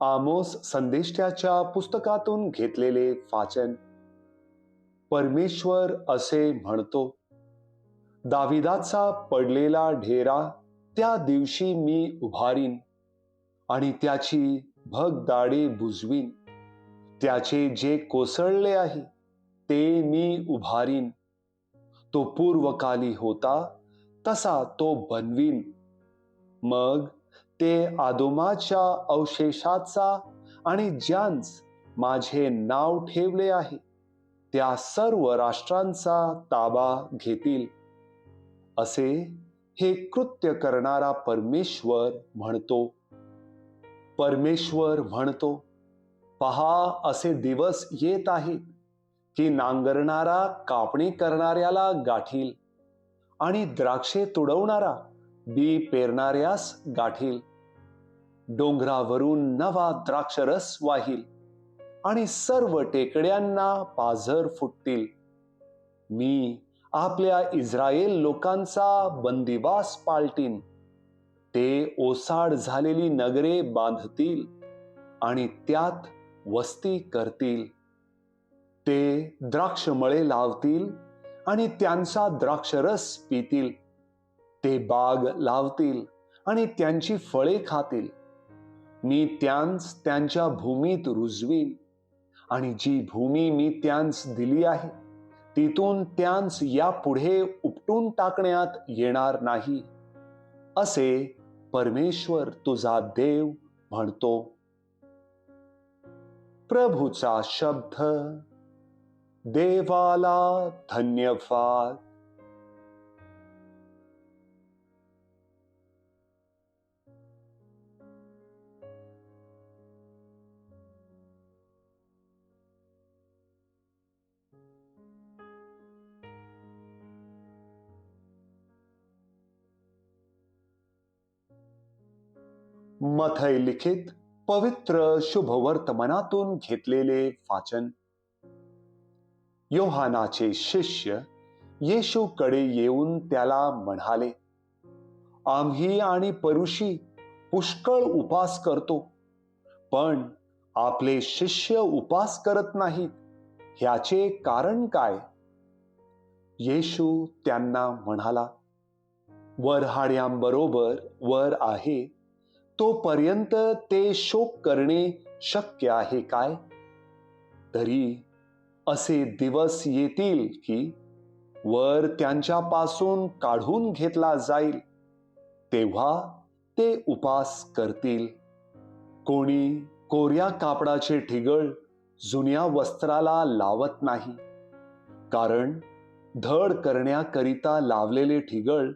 आमोस संदेष्ट्याच्या पुस्तकातून घेतलेले वाचन. परमेश्वर असे म्हणतो, दाविदाचा पडलेला ढेरा त्या दिवशी मी उभारीन आणि त्याची भगदाडे बुजवीन. त्याचे जे कोसळले आहे ते मी उभारीन. तो पूर्वकाली होता तसा तो बनवीन. मग ते आदोमाच्या अवशेषाचा आणि ज्यांस माझे नाव ठेवले आहे त्या सर्व राष्ट्रांचा ताबा घेतील. असे हे कृत्य करणारा परमेश्वर म्हणतो. परमेश्वर म्हणतो, पहा, असे दिवस येत आहेत की नांगरणारा कापणी करणाऱ्याला गाठील आणि द्राक्षे तुडवणारा बी पेरणाऱ्यास गाठील. डोंगरावरून नवा द्राक्षरस वाहील आणि सर्व टेकड्यांना पाझर फुटतील. मी आपल्या इस्राയേल लोकांचा बंदिवास पालटीन. ते ओसाड झालेली नगरे बांधतील आणि त्यात वस्ती करतील. ते द्राक्षमळे लावतील आणि त्यांचा द्राक्षरस पितील. ते बाग लावतील आणि त्यांची फळे खातील. मी त्यांस त्यांच्या भूमीत रुजवीन आणि जी भूमी मी त्यांस दिली आहे तिथून त्यांस यापुढे उपटून टाकण्यात येणार नाही, असे परमेश्वर तुझा देव म्हणतो. प्रभूचा शब्द. देवाला धन्यवाद. मथई लिखित पवित्र शुभवर्तमानातून घेतलेले वाचन. योहानाचे शिष्य येशूकडे येऊन त्याला म्हणाले, आम्ही आणि परुषी पुष्कळ उपास करतो, पण आपले शिष्य उपास करत नाहीत. ह्याचे कारण काय? येशू त्यांना म्हणाला, वऱ्हाड्यांबरोबर वर आहे तोपर्यंत ते शोक करणे शक्य आहे काय? तरी असे दिवस येतील की वर त्यांच्यापासून काढून घेतला जाईल, तेव्हा ते उपास करतील. कोणी कोऱ्या कापडाचे ठिगळ जुन्या वस्त्राला लावत नाही, कारण धड करण्याकरिता लावलेले ठिगळ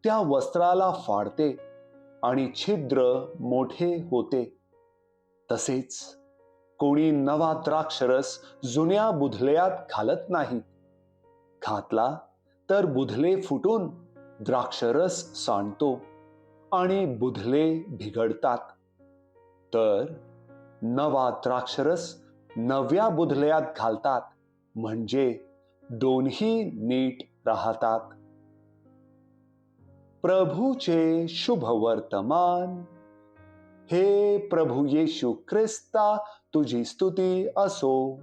त्या वस्त्राला फाडते आणि छिद्र मोठे होते. तसेच कोणी नवा द्राक्षरस जुन्या बुधल्यात घालत नाही. घातला तर बुधले फुटून द्राक्षरस सांडतो आणि बुधले बिघडतात. तर नवा द्राक्षरस नव्या बुधल्यात घालतात, म्हणजे दोन्ही नीट राहतात. प्रभूचे शुभवर्तमान. हे प्रभू येशू ख्रिस्ता, तुझी स्तुती असो.